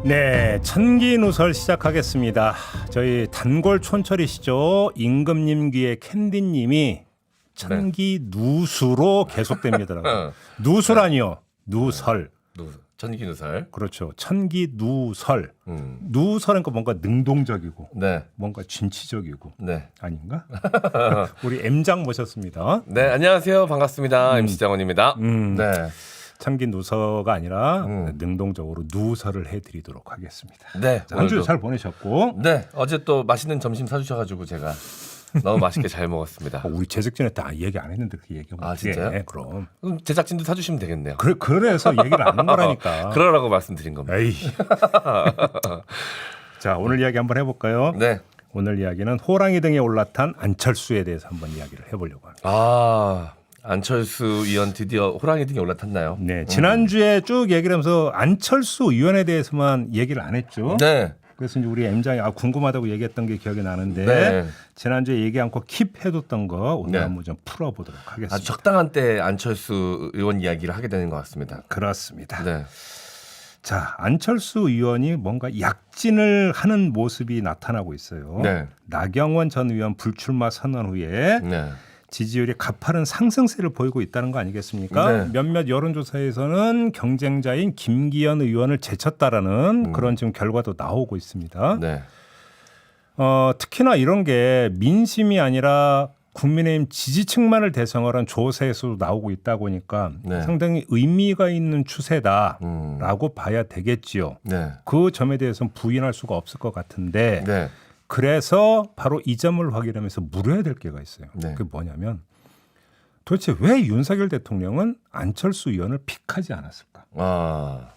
네, 천기누설 시작하겠습니다. 저희 단골 촌철이시죠? 임금님 귀에 캔디님이 천기누수로 계속됩니다. 누수라니요? 누설. 천기누설. 그렇죠. 천기누설. 누설은 뭔가 능동적이고, 네. 뭔가 진취적이고, 네. 아닌가? 우리 M장 모셨습니다. 네, 안녕하세요. 반갑습니다. MC 장원입니다. 네. 천기누서가 아니라 능동적으로 누설을 해드리도록 하겠습니다. 네. 한 주 잘 보내셨고, 네. 어제 또 맛있는 점심 사주셔가지고 제가 너무 맛있게 잘 먹었습니다. 우리 제작진한테 얘기 안 했는데 그 얘기하면 아, 진짜요? 네, 그럼. 제작진도 사주시면 되겠네요. 그래서 얘기를 안 한 거라니까. 그러라고 말씀드린 겁니다. 에이. 자, 오늘 이야기 한번 해볼까요? 네. 오늘 이야기는 호랑이 등에 올라탄 안철수에 대해서 한번 이야기를 해보려고 합니다. 아, 안철수 의원 드디어 호랑이 등에 올라탔나요? 네, 지난주에 쭉 얘기를 하면서 안철수 의원에 대해서만 얘기를 안 했죠. 네. 그래서 이제 우리 M장이 궁금하다고 얘기했던 게 기억이 나는데 네. 지난주에 얘기 않고 킵해뒀던 거 오늘 네. 한번 좀 풀어보도록 하겠습니다. 아주 적당한 때 안철수 의원 이야기를 하게 되는 것 같습니다. 그렇습니다. 네. 자, 안철수 의원이 뭔가 약진을 하는 모습이 나타나고 있어요. 네. 나경원 전 의원 불출마 선언 후에 네. 지지율이 가파른 상승세를 보이고 있다는 거 아니겠습니까? 네. 몇몇 여론조사에서는 경쟁자인 김기현 의원을 제쳤다라는 그런 지금 결과도 나오고 있습니다. 네. 특히나 이런 게 민심이 아니라 국민의힘 지지층만을 대상으로 한 조사에서도 나오고 있다고 하니까 네. 상당히 의미가 있는 추세다라고 봐야 되겠지요. 네. 그 점에 대해서는 부인할 수가 없을 것 같은데 네. 그래서 바로 이 점을 확인하면서 물어야 될 게가 있어요. 네. 그게 뭐냐면 도대체 왜 윤석열 대통령은 안철수 의원을 픽하지 않았을까? 아.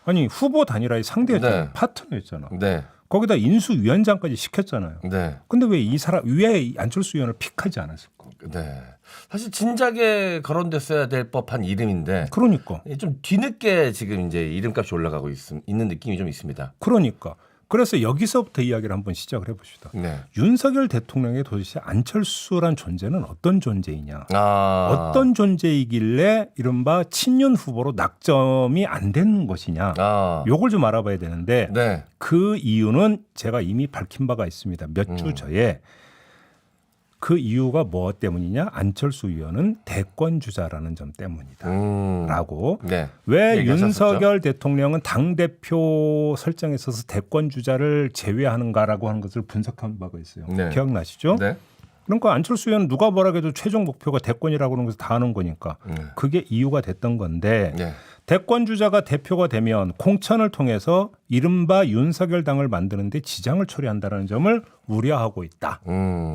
아니 후보 단일화의 상대였잖아요. 네. 파트너였잖아. 네. 거기다 인수위원장까지 시켰잖아요. 네. 근데 왜 왜 안철수 의원을 픽하지 않았을까? 네. 사실 진작에 거론됐어야 될 법한 이름인데 그러니까. 좀 뒤늦게 지금 이제 이름값이 올라가고 있는 느낌이 좀 있습니다. 그러니까. 그래서 여기서부터 이야기를 한번 시작을 해봅시다. 네. 윤석열 대통령의 도대체 안철수란 존재는 어떤 존재이냐? 아. 어떤 존재이길래 이른바 친윤 후보로 낙점이 안 되는 것이냐? 아. 요걸 좀 알아봐야 되는데 네. 그 이유는 제가 이미 밝힌 바가 있습니다. 몇 주 전에 그 이유가 뭐 때문이냐? 안철수 의원은 대권 주자라는 점 때문이다. 라고. 네. 왜 얘기하셨었죠? 윤석열 대통령은 당대표 설정에 있어서 대권 주자를 제외하는가라고 하는 것을 분석한 바가 있어요. 네. 기억나시죠? 네. 그러니까 안철수 의원은 누가 뭐라 해도 최종 목표가 대권이라고 하는 것을 다 하는 거니까 그게 이유가 됐던 건데 네. 대권 주자가 대표가 되면 공천을 통해서 이른바 윤석열 당을 만드는데 지장을 초래한다는 점을 우려하고 있다.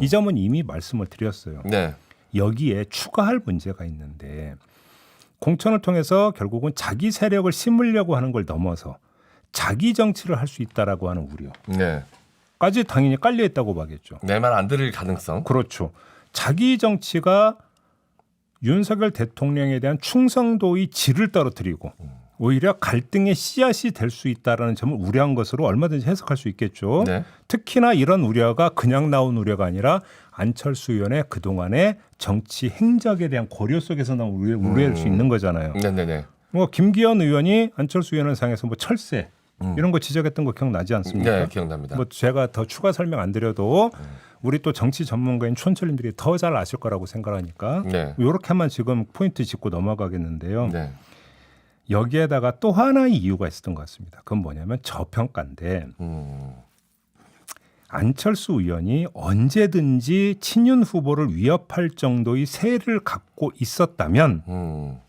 이 점은 이미 말씀을 드렸어요. 네. 여기에 추가할 문제가 있는데 공천을 통해서 결국은 자기 세력을 심으려고 하는 걸 넘어서 자기 정치를 할 수 있다라고 하는 우려까지 네. 당연히 깔려 있다고 봐야겠죠. 내 말 안 들을 가능성. 그렇죠. 자기 정치가 윤석열 대통령에 대한 충성도의 질을 떨어뜨리고 오히려 갈등의 씨앗이 될 수 있다는 점을 우려한 것으로 얼마든지 해석할 수 있겠죠. 네. 특히나 이런 우려가 그냥 나온 우려가 아니라 안철수 의원의 그동안의 정치 행적에 대한 고려 속에서 나온 우려일 수 있는 거잖아요. 네네네. 뭐 김기현 의원이 안철수 의원을 향해서 뭐 철새 이런 거 지적했던 거 기억나지 않습니까? 네, 기억납니다. 뭐 제가 더 추가 설명 안 드려도 우리 또 정치 전문가인 촌철님들이 더 잘 아실 거라고 생각하니까 네. 이렇게만 지금 포인트 짚고 넘어가겠는데요. 네. 여기에다가 또 하나의 이유가 있었던 것 같습니다. 그건 뭐냐면 저평가인데 안철수 의원이 언제든지 친윤 후보를 위협할 정도의 세를 갖고 있었다면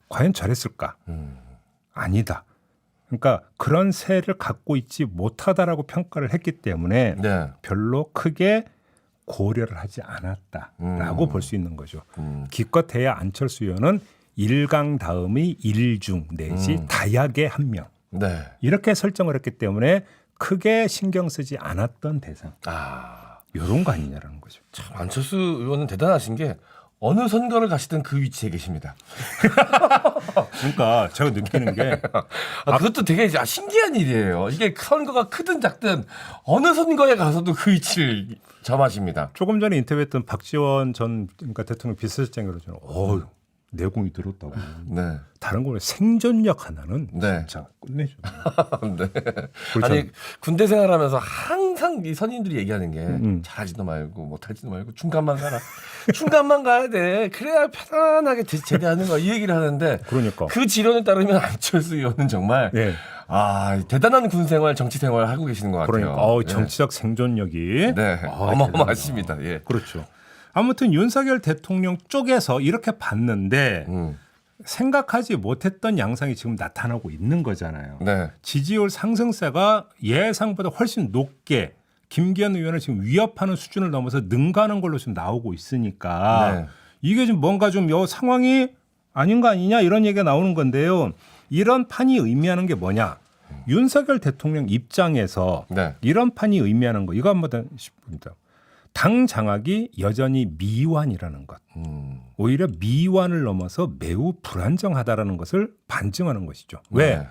과연 저랬을까? 아니다. 그러니까 그런 세를 갖고 있지 못하다라고 평가를 했기 때문에 네. 별로 크게 고려를 하지 않았다라고 볼 수 있는 거죠. 기껏해야 안철수 의원은 1강 다음의 1중 내지 다약의 한 명. 네. 이렇게 설정을 했기 때문에 크게 신경 쓰지 않았던 대상. 아. 이런 거 아니냐라는 거죠. 참 안철수 의원은 대단하신 게 어느 선거를 가시든 그 위치에 계십니다. 그러니까 제가 느끼는 게 그것도 되게 신기한 일이에요. 이게 선거가 크든 작든 어느 선거에 가서도 그 위치를 점하십니다. 조금 전에 인터뷰했던 박지원 전 그러니까 대통령 비서실장으로 저는 내공이 들었다고. 네. 다른 거는 생존력 하나는 네. 진짜 끝내줘. 네. 그렇죠. 아니 군대 생활하면서 항상 이 선임들이 얘기하는 게 음. 잘하지도 말고 못하지도 말고 중간만 가라. 중간만 가야 돼. 그래야 편안하게 제대하는 거야. 이 얘기를 하는데 그러니까. 그 지론에 따르면 안철수 의원은 정말 예. 대단한 군 생활, 정치 생활 하고 계시는 것 같아요. 그러니까 정치적 생존력이 네. 어마어마하십니다. 예. 그렇죠. 아무튼 윤석열 대통령 쪽에서 이렇게 봤는데 생각하지 못했던 양상이 지금 나타나고 있는 거잖아요. 네. 지지율 상승세가 예상보다 훨씬 높게 김기현 의원을 지금 위협하는 수준을 넘어서 능가하는 걸로 지금 나오고 있으니까 네. 이게 좀 뭔가 좀 상황이 아닌 거 아니냐 이런 얘기가 나오는 건데요. 이런 판이 의미하는 게 뭐냐? 윤석열 대통령 입장에서 네. 이런 판이 의미하는 거 이거 한번 싶습니다. 당 장악이 여전히 미완이라는 것. 오히려 미완을 넘어서 매우 불안정하다라는 것을 반증하는 것이죠. 왜? 네.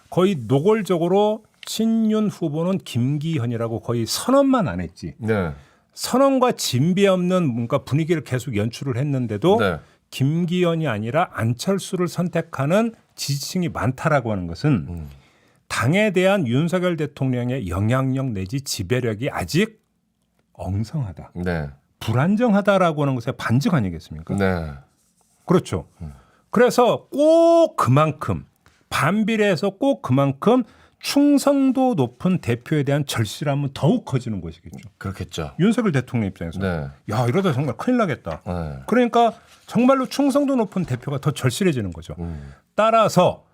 거의 노골적으로 친윤 후보는 김기현이라고 거의 선언만 안 했지. 네. 선언과 진배 없는 뭔가 분위기를 계속 연출을 했는데도 네. 김기현이 아니라 안철수를 선택하는 지지층이 많다라고 하는 것은 당에 대한 윤석열 대통령의 영향력 내지 지배력이 아직 엉성하다. 네. 불안정하다라고 하는 것의 반증 아니겠습니까? 네. 그렇죠. 그래서 꼭 그만큼 반비례해서 꼭 그만큼 충성도 높은 대표에 대한 절실함은 더욱 커지는 것이겠죠. 그렇겠죠. 윤석열 대통령 입장에서 네. 야 이러다 정말 큰일 나겠다. 네. 그러니까 정말로 충성도 높은 대표가 더 절실해지는 거죠. 따라서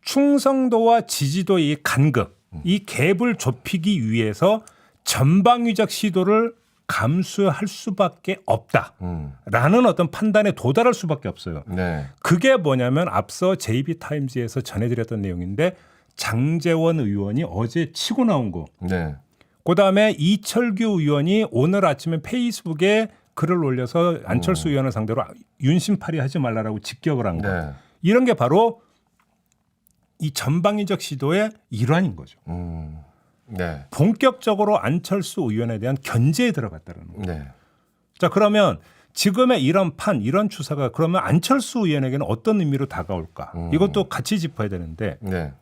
충성도와 지지도의 이 간극, 이 갭을 좁히기 위해서 전방위적 시도를 감수할 수밖에 없다라는 어떤 판단에 도달할 수밖에 없어요. 네. 그게 뭐냐면 앞서 JB타임즈에서 전해드렸던 내용인데 장제원 의원이 어제 치고 나온 거. 네. 그다음에 이철규 의원이 오늘 아침에 페이스북에 글을 올려서 안철수 의원을 상대로 윤심팔이 하지 말라라고 직격을 한 거. 네. 이런 게 바로 이 전방위적 시도의 일환인 거죠. 네. 본격적으로 안철수 의원에 대한 견제에 들어갔다는 거예요. 네. 자 그러면 지금의 이런 판, 이런 추사가 그러면 안철수 의원에게는 어떤 의미로 다가올까? 이것도 같이 짚어야 되는데 네.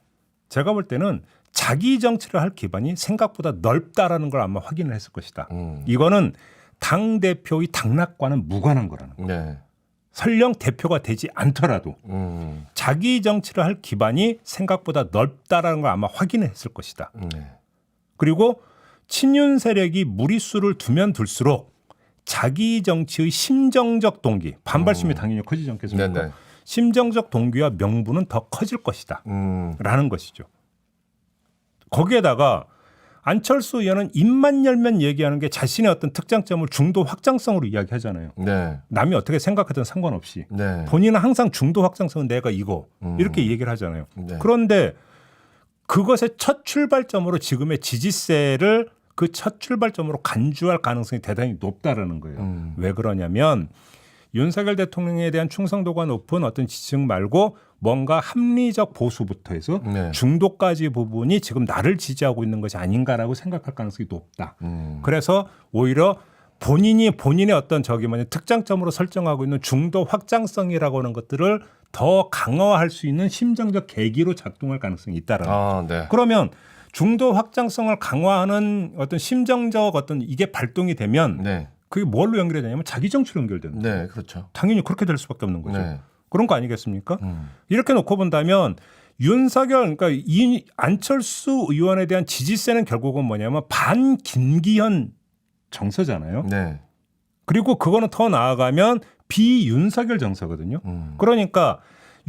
제가 볼 때는 자기 정치를 할 기반이 생각보다 넓다라는 걸 아마 확인을 했을 것이다. 이거는 당 대표의 당락과는 무관한 거라는 거예요. 네. 설령 대표가 되지 않더라도 자기 정치를 할 기반이 생각보다 넓다라는 걸 아마 확인을 했을 것이다. 네. 그리고 친윤 세력이 무리수를 두면 둘수록 자기 정치의 심정적 동기, 반발심이 당연히 커지지 않겠습니까? 네네. 심정적 동기와 명분은 더 커질 것이다. 라는 것이죠. 거기에다가 안철수 의원은 입만 열면 얘기하는 게 자신의 어떤 특장점을 중도 확장성으로 이야기하잖아요. 네. 남이 어떻게 생각하든 상관없이. 네. 본인은 항상 중도 확장성은 내가 이거 이렇게 얘기를 하잖아요. 네. 그런데 그것의 첫 출발점으로 지금의 지지세를 그 첫 출발점으로 간주할 가능성이 대단히 높다라는 거예요. 왜 그러냐면 윤석열 대통령에 대한 충성도가 높은 어떤 지층 말고 뭔가 합리적 보수부터 해서 네. 중도까지 부분이 지금 나를 지지하고 있는 것이 아닌가라고 생각할 가능성이 높다. 그래서 오히려 본인의 어떤 특장점으로 설정하고 있는 중도 확장성이라고 하는 것들을 더 강화할 수 있는 심정적 계기로 작동할 가능성이 있다라는 거죠. 네. 그러면 중도 확장성을 강화하는 어떤 심정적 어떤 이게 발동이 되면 네. 그게 뭘로 연결이 되냐면 자기 정치로 연결되는 거예요. 네, 그렇죠. 당연히 그렇게 될 수밖에 없는 거죠. 네. 그런 거 아니겠습니까? 이렇게 놓고 본다면 윤석열 그러니까 이 안철수 의원에 대한 지지세는 결국은 뭐냐면 반 김기현 정서잖아요. 네. 그리고 그거는 더 나아가면 비윤석열 정서거든요. 그러니까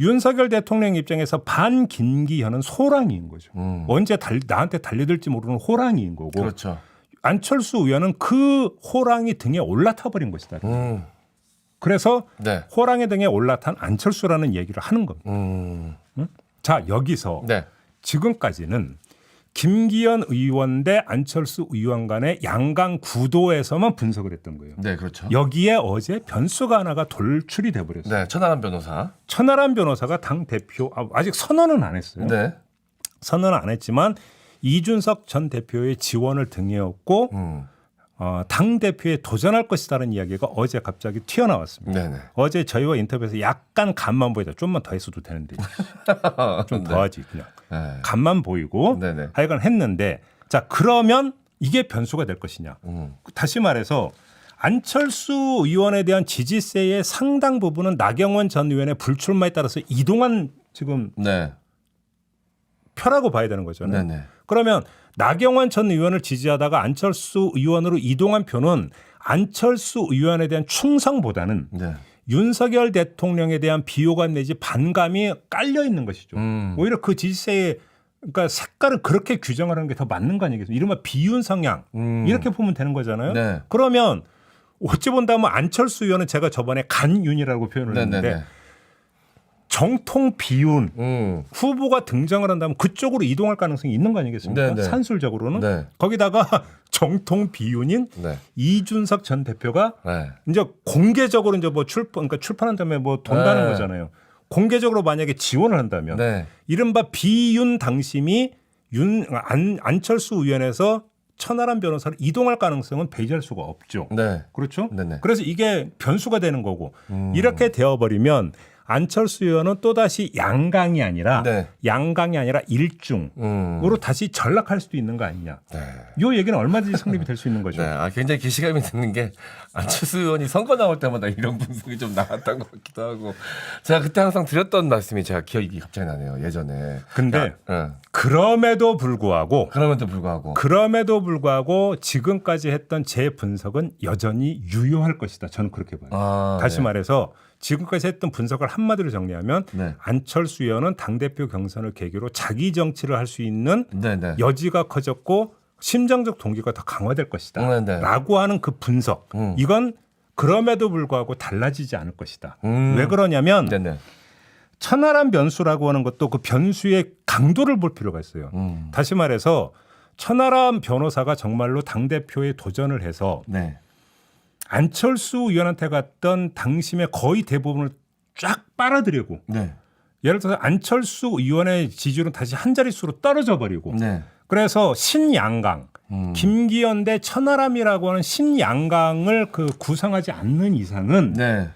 윤석열 대통령 입장에서 반 김기현은 호랑이인 거죠. 언제 나한테 달려들지 모르는 호랑이인 거고. 그렇죠. 안철수 의원은 그 호랑이 등에 올라타 버린 것이다. 그래서 네. 호랑이 등에 올라탄 안철수라는 얘기를 하는 겁니다. 자 여기서 네. 지금까지는 김기현 의원 대 안철수 의원 간의 양강 구도에서만 분석을 했던 거예요. 네, 그렇죠. 여기에 어제 변수가 하나가 돌출이 돼버렸어요. 네, 천하람 변호사. 천하람 변호사가 당 대표 아직 선언은 안 했어요. 네. 선언은 안 했지만 이준석 전 대표의 지원을 등에 업고 당 대표에 도전할 것이다라는 이야기가 어제 갑자기 튀어나왔습니다. 네네. 어제 저희와 인터뷰에서 약간 간만 보이다. 좀만 더 했어도 되는데 좀 더 하지 그냥. 네. 간만 보이고 네네. 하여간 했는데 자 그러면 이게 변수가 될 것이냐. 다시 말해서 안철수 의원에 대한 지지세의 상당 부분은 나경원 전 의원의 불출마에 따라서 이동한 지금 네. 표라고 봐야 되는 거잖아요. 네네. 그러면 나경원 전 의원을 지지하다가 안철수 의원으로 이동한 표는 안철수 의원에 대한 충성보다는 네. 윤석열 대통령에 대한 비호감 내지 반감이 깔려 있는 것이죠. 오히려 그 지지세의 그러니까 색깔을 그렇게 규정하는 게 더 맞는 거 아니겠습니까? 이른바 비윤 성향 이렇게 보면 되는 거잖아요. 네. 그러면 어찌 본다면 안철수 의원은 제가 저번에 간윤이라고 표현을 했는데 네네네. 정통 비윤 후보가 등장을 한다면 그쪽으로 이동할 가능성이 있는 거 아니겠습니까? 네네. 산술적으로는. 네. 거기다가 정통 비윤인 네. 이준석 전 대표가 네. 이제 공개적으로 이제 뭐 그러니까 출판한 다음에 뭐 돈다는 네. 거잖아요. 공개적으로 만약에 지원을 한다면 네. 이른바 비윤 당심이 안철수 의원에서 천하람 변호사를 이동할 가능성은 배제할 수가 없죠. 네. 그렇죠? 네네. 그래서 이게 변수가 되는 거고 이렇게 되어버리면 안철수 의원은 또다시 양강이 아니라 네. 양강이 아니라 일중으로 다시 전락할 수도 있는 거 아니냐. 네. 이 얘기는 얼마든지 성립이 될 수 있는 거죠. 네. 굉장히 기시감이 드는 게 안철수 의원이 선거 나올 때마다 이런 분석이 좀 나왔던 것 같기도 하고 제가 그때 항상 드렸던 말씀이 제가 기억이 갑자기 나네요. 예전에. 근데 네. 그럼에도 불구하고 그럼에도 불구하고 지금까지 했던 제 분석은 여전히 유효할 것이다. 저는 그렇게 봐요. 다시 네. 말해서 지금까지 했던 분석을 한마디로 정리하면 네. 안철수 의원은 당대표 경선을 계기로 자기 정치를 할 수 있는 네네. 여지가 커졌고 심정적 동기가 더 강화될 것이다. 네네. 라고 하는 그 분석. 이건 그럼에도 불구하고 달라지지 않을 것이다. 왜 그러냐면 네네. 천하람 변수라고 하는 것도 그 변수의 강도를 볼 필요가 있어요. 다시 말해서 천하람 변호사가 정말로 당대표에 도전을 해서 네. 안철수 의원한테 갔던 당심의 거의 대부분을 쫙 빨아들이고 네. 예를 들어서 안철수 의원의 지지율은 다시 한 자릿수로 떨어져 버리고 네. 그래서 신양강 김기현 대 천하람이라고 하는 신양강을 그 구성하지 않는 이상은 네.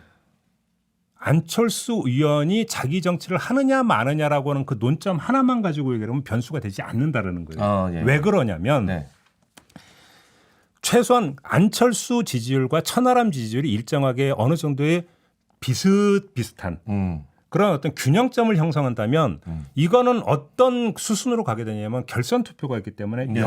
안철수 의원이 자기 정치를 하느냐 마느냐라고 하는 그 논점 하나만 가지고 얘기하면 변수가 되지 않는다라는 거예요. 예. 왜 그러냐면 네. 최소한 안철수 지지율과 천하람 지지율이 일정하게 어느 정도의 비슷비슷한 그런 어떤 균형점을 형성한다면 이거는 어떤 수순으로 가게 되냐면 결선 투표가 있기 때문에 네.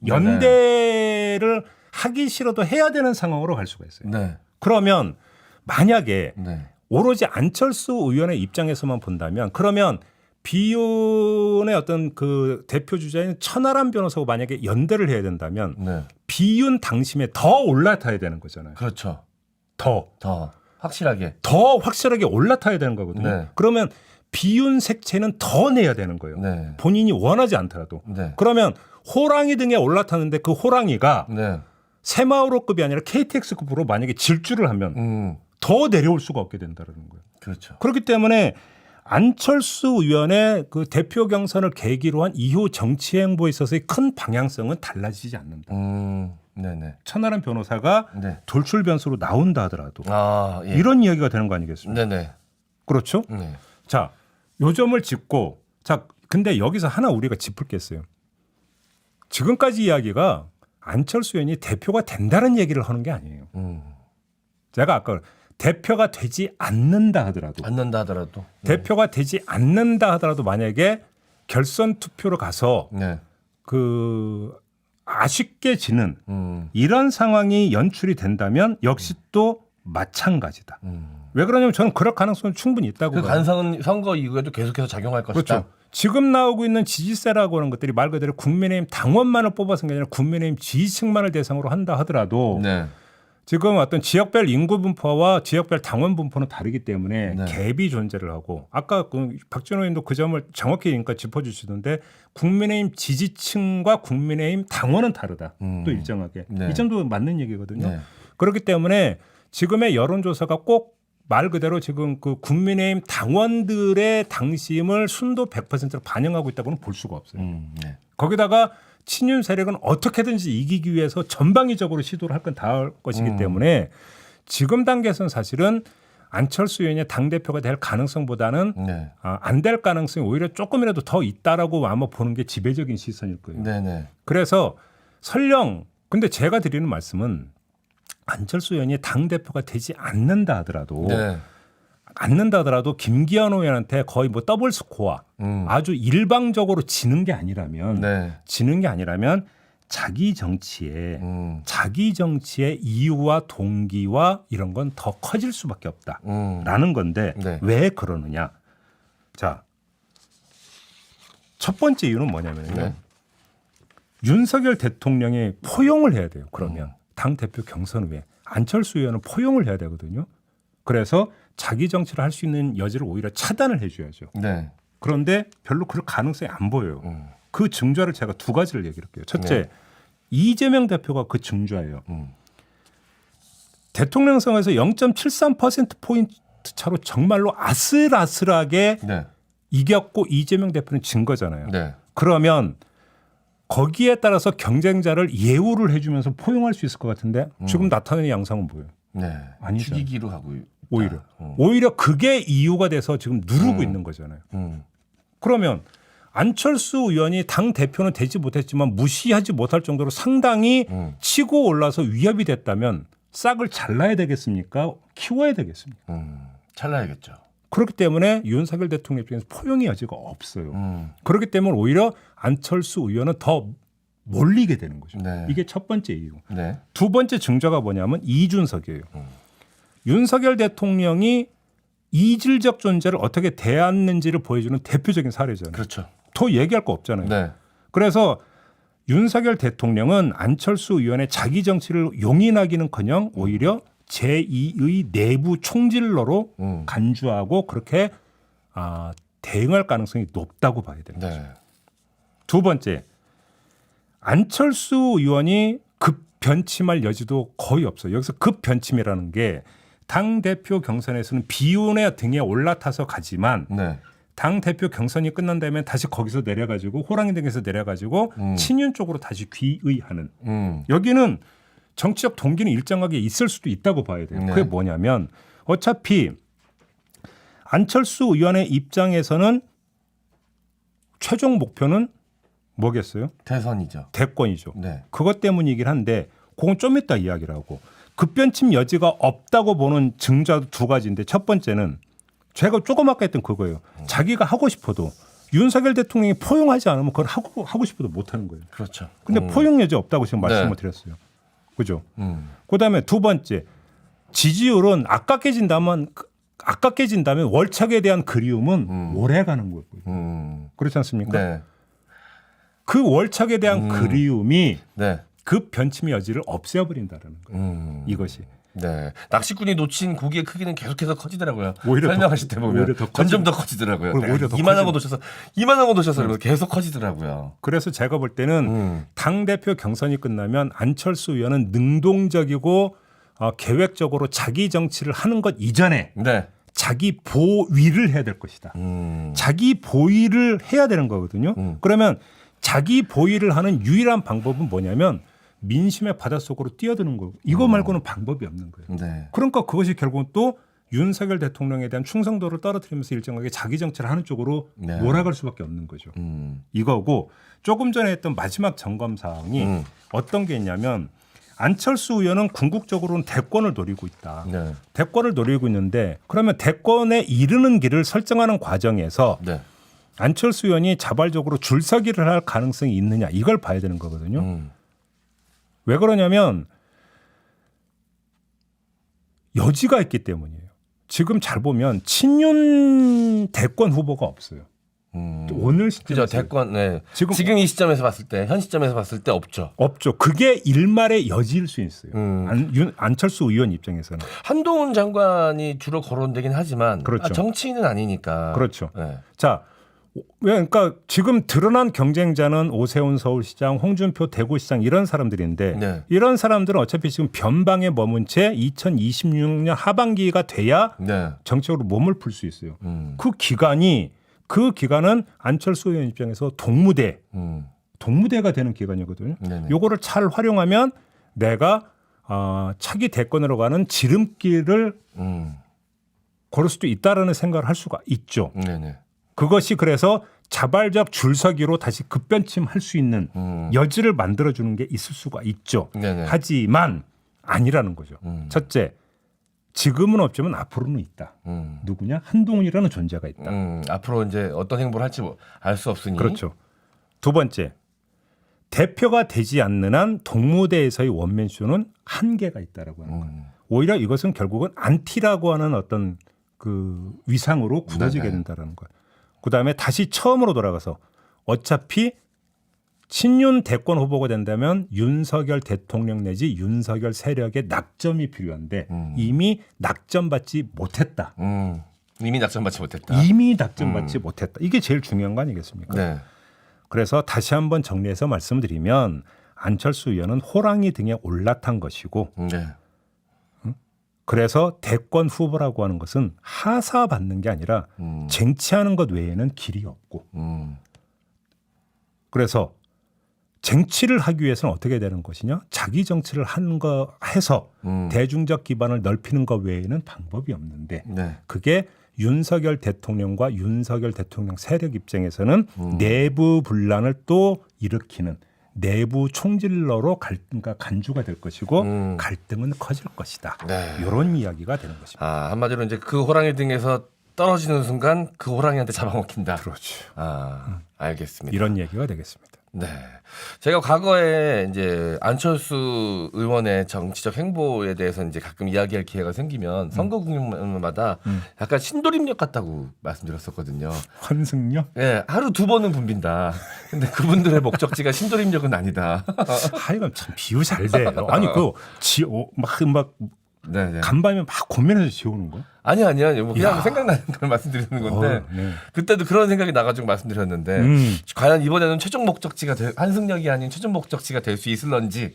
연대를 하기 싫어도 해야 되는 상황으로 갈 수가 있어요. 네. 그러면 만약에 네. 오로지 안철수 의원의 입장에서만 본다면 그러면 비윤의 어떤 그 대표 주자인 천하람 변호사가 만약에 연대를 해야 된다면 네. 비윤 당심에 더 올라타야 되는 거잖아요. 그렇죠. 더 확실하게. 확실하게 올라타야 되는 거거든요. 네. 그러면 비윤 색채는 더 내야 되는 거예요. 네. 본인이 원하지 않더라도. 네. 그러면 호랑이 등에 올라타는데 그 호랑이가 네. 새마을호급이 아니라 KTX급으로 만약에 질주를 하면 더 내려올 수가 없게 된다는 거예요. 그렇죠. 그렇기 때문에 안철수 의원의 그 대표 경선을 계기로 한 이후 정치 행보에 있어서의 큰 방향성은 달라지지 않는다. 네네. 천하람 변호사가 네. 돌출 변수로 나온다 하더라도 예. 이런 이야기가 되는 거 아니겠습니까? 네네. 그렇죠? 네. 자, 요 점을 짚고 자, 근데 여기서 하나 우리가 짚을 게 있어요. 지금까지 이야기가 안철수 의원이 대표가 된다는 얘기를 하는 게 아니에요. 제가 아까 대표가 되지 않는다 하더라도 대표가 되지 않는다 하더라도 만약에 결선 투표로 가서 네. 그 아쉽게 지는 이런 상황이 연출이 된다면 역시 또 마찬가지다. 왜 그러냐면 저는 그럴 가능성은 충분히 있다고 그 봐요. 가능성은 선거 이후에도 계속해서 작용할 것이다. 그렇죠. 지금 나오고 있는 지지세라고 하는 것들이 말 그대로 국민의힘 당원만을 뽑아서 게 아니라 국민의힘 지지층만을 대상으로 한다 하더라도 네. 지금 어떤 지역별 인구 분포와 지역별 당원 분포는 다르기 때문에 네. 갭이 존재를 하고 아까 그 박준호 의원도 그 점을 정확히 그러니까 짚어주시던데 국민의힘 지지층과 국민의힘 당원은 다르다. 또 일정하게. 네. 이 점도 맞는 얘기거든요. 네. 그렇기 때문에 지금의 여론조사가 꼭 말 그대로 지금 그 국민의힘 당원들의 당심을 순도 100%로 반영하고 있다고는 볼 수가 없어요. 네. 거기다가 친윤 세력은 어떻게든지 이기기 위해서 전방위적으로 시도를 할 건 다 할 것이기 때문에 지금 단계에서는 사실은 안철수 의원이 당대표가 될 가능성보다는 네. 안 될 가능성이 오히려 조금이라도 더 있다라고 아마 보는 게 지배적인 시선일 거예요. 네네. 그래서 설령 근데 제가 드리는 말씀은 안철수 의원이 당대표가 되지 않는다 하더라도 네. 김기현 의원한테 거의 뭐 더블 스코어 아주 일방적으로 지는 게 아니라면 네. 자기 정치의 이유와 동기와 이런 건 더 커질 수밖에 없다라는 건데 네. 왜 그러느냐? 자, 첫 번째 이유는 뭐냐면요. 네. 윤석열 대통령이 포용을 해야 돼요. 그러면 당 대표 경선 후에 안철수 의원은 포용을 해야 되거든요. 그래서 자기 정치를 할 수 있는 여지를 오히려 차단을 해줘야죠. 네. 그런데 별로 그럴 가능성이 안 보여요. 그 증좌를 제가 두 가지를 얘기를 할게요. 첫째, 네. 이재명 대표가 그 증좌예요. 대통령 선거에서 0.73%포인트 차로 정말로 아슬아슬하게 네. 이겼고 이재명 대표는 진 거잖아요. 네. 그러면 거기에 따라서 경쟁자를 예우를 해주면서 포용할 수 있을 것 같은데 지금 나타내는 양상은 뭐예요? 네. 아니죠. 죽이기로 하고 있다. 오히려 그게 이유가 돼서 지금 누르고 있는 거잖아요. 그러면 안철수 의원이 당 대표는 되지 못했지만 무시하지 못할 정도로 상당히 치고 올라서 위협이 됐다면 싹을 잘라야 되겠습니까? 키워야 되겠습니까? 잘라야겠죠. 그렇기 때문에 윤석열 대통령 입장에서 포용의 여지가 없어요. 그렇기 때문에 오히려 안철수 의원은 더 몰리게 되는 거죠. 네. 이게 첫 번째 이유. 네. 두 번째 증거가 뭐냐면 이준석이에요. 윤석열 대통령이 이질적 존재를 어떻게 대했는지를 보여주는 대표적인 사례잖아요. 그렇죠. 더 얘기할 거 없잖아요. 네. 그래서 윤석열 대통령은 안철수 의원의 자기 정치를 용인하기는커녕 오히려 제2의 내부 총질러로 간주하고 그렇게 대응할 가능성이 높다고 봐야 됩니다. 네. 두 번째, 안철수 의원이 급변침할 여지도 거의 없어요. 여기서 급변침이라는 게 당대표 경선에서는 비운의 등에 올라타서 가지만 네. 당대표 경선이 끝난 다음에 다시 거기서 내려가지고 호랑이 등에서 내려가지고 친윤 쪽으로 다시 귀의하는 여기는 정치적 동기는 일정하게 있을 수도 있다고 봐야 돼요. 네. 그게 뭐냐면 어차피 안철수 의원의 입장에서는 최종 목표는 뭐겠어요? 대선이죠. 대권이죠. 네. 그것 때문이긴 한데 그건 좀 이따 이야기를 하고 급변침 여지가 없다고 보는 증자도 두 가지인데 첫 번째는 제가 조금 아까 했던 그거예요. 자기가 하고 싶어도 윤석열 대통령이 포용하지 않으면 그걸 하고 싶어도 못하는 거예요. 그렇죠. 근데 포용 여지 없다고 지금 말씀을 네. 드렸어요. 그죠? 그다음에 두 번째 지지율은 아깝게 진다면 월착에 대한 그리움은 오래 가는 거고요. 그렇지 않습니까? 네. 그 월착에 대한 그리움이 네. 그 변침의 여지를 없애버린다는 거예요. 이것이. 네. 낚시꾼이 놓친 고기의 크기는 계속해서 커지더라고요. 오히려 설명하실 때 보면 오히려 더 점점 더 커지더라고요. 오히려 더 이만한 거 놓쳐서 이러면서 계속 커지더라고요. 그래서 제가 볼 때는 당대표 경선이 끝나면 안철수 의원은 능동적이고 계획적으로 자기 정치를 하는 것 이전에 네. 자기 보위를 해야 될 것이다. 자기 보위를 해야 되는 거거든요. 그러면 자기 보위를 하는 유일한 방법은 뭐냐면 민심의 바닷속으로 뛰어드는 거고 이거 말고는 방법이 없는 거예요. 네. 그러니까 그것이 결국은 또 윤석열 대통령에 대한 충성도를 떨어뜨리면서 일정하게 자기 정치를 하는 쪽으로 네. 몰아갈 수밖에 없는 거죠. 이거고 조금 전에 했던 마지막 점검 사항이 어떤 게 있냐면 안철수 의원은 궁극적으로는 대권을 노리고 있다. 네. 대권을 노리고 있는데 그러면 대권에 이르는 길을 설정하는 과정에서 네. 안철수 의원이 자발적으로 줄서기를 할 가능성이 있느냐 이걸 봐야 되는 거거든요. 왜 그러냐면 여지가 있기 때문이에요. 지금 잘 보면 친윤 대권 후보가 없어요. 오늘 그죠. 시점에서 대권. 네. 지금 지금 이 시점에서 봤을 때, 현 시점에서 봤을 때 없죠. 없죠. 그게 일말의 여지일 수 있어요. 안철수 의원 입장에서는. 한동훈 장관이 주로 거론되긴 하지만 그렇죠. 정치인은 아니니까. 그렇죠. 네. 자, 그러니까 지금 드러난 경쟁자는 오세훈 서울시장, 홍준표 대구시장 이런 사람들인데 네. 이런 사람들은 어차피 지금 변방에 머문 채 2026년 하반기가 돼야 네. 정치적으로 몸을 풀 수 있어요. 그 기간은 안철수 의원 입장에서 동무대가 되는 기간이거든요. 네네. 요거를 잘 활용하면 내가 차기 대권으로 가는 지름길을 걸을 수도 있다라는 생각을 할 수가 있죠. 네네. 그것이 그래서 자발적 줄서기로 다시 급변침할 수 있는 여지를 만들어주는 게 있을 수가 있죠. 네네. 하지만 아니라는 거죠. 첫째, 지금은 없지만 앞으로는 있다. 누구냐? 한동훈이라는 존재가 있다. 앞으로 이제 어떤 행보를 할지 알 수 없으니. 그렇죠. 두 번째, 대표가 되지 않는 한 동무대에서의 원맨쇼는 한계가 있다라고 하는 거예요. 오히려 이것은 결국은 안티라고 하는 어떤 그 위상으로 굳어지게 네네. 된다라는 거예요. 그다음에 다시 처음으로 돌아가서 어차피 친윤 대권 후보가 된다면 윤석열 대통령 내지 윤석열 세력의 낙점이 필요한데 이미 낙점받지 못했다. 이미 낙점받지 못했다. 이미 낙점받지 못했다. 이게 제일 중요한 거 아니겠습니까? 네. 그래서 다시 한번 정리해서 말씀드리면 안철수 의원은 호랑이 등에 올라탄 것이고 네. 그래서 대권 후보라고 하는 것은 하사받는 게 아니라 쟁취하는 것 외에는 길이 없고 그래서 쟁취를 하기 위해서는 어떻게 되는 것이냐? 자기 정치를 하는 거 해서 대중적 기반을 넓히는 것 외에는 방법이 없는데 네. 그게 윤석열 대통령과 윤석열 대통령 세력 입장에서는 내부 분란을 또 일으키는 내부 총질러로 그러니까 간주가 될 것이고 갈등은 커질 것이다. 네. 이런 이야기가 되는 것입니다. 한마디로 이제 그 호랑이 등에서 떨어지는 순간 그 호랑이한테 잡아먹힌다. 그렇죠. 알겠습니다. 이런 얘기가 되겠습니다. 네. 제가 과거에 이제 안철수 의원의 정치적 행보에 대해서 이제 가끔 이야기할 기회가 생기면 선거 국면마다 약간 신도림역 같다고 말씀드렸었거든요. 환승요? 예, 하루 두 번은 붐빈다. 근데 그분들의 목적지가 신도림역은 아니다. 하여간 참 비유 잘 돼요. 아니 막 네, 네. 간밤에 막 고민해서 지우는 거야? 아니요. 뭐 그냥 야. 생각나는 걸 말씀드리는 건데 네. 그때도 그런 생각이 나가지고 말씀드렸는데 과연 이번에는 최종 목적지가 한승역이 아닌 최종 목적지가 될 수 있을런지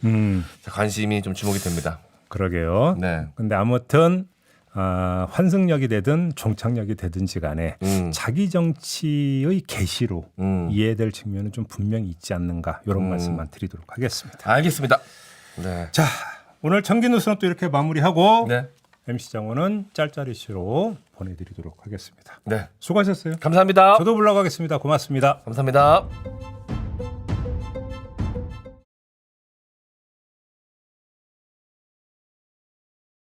관심이 좀 주목이 됩니다. 그러게요. 네. 근데 아무튼 환승역이 되든 종착역이 되든지 간에 자기 정치의 계시로 이해될 측면은 좀 분명히 있지 않는가 이런 말씀만 드리도록 하겠습니다. 알겠습니다. 네. 자, 오늘 정기 뉴스는 또 이렇게 마무리하고 네. MC 장원은 짤짤이 씨로 보내드리도록 하겠습니다. 네. 수고하셨어요. 감사합니다. 저도 물러가겠습니다. 고맙습니다. 감사합니다.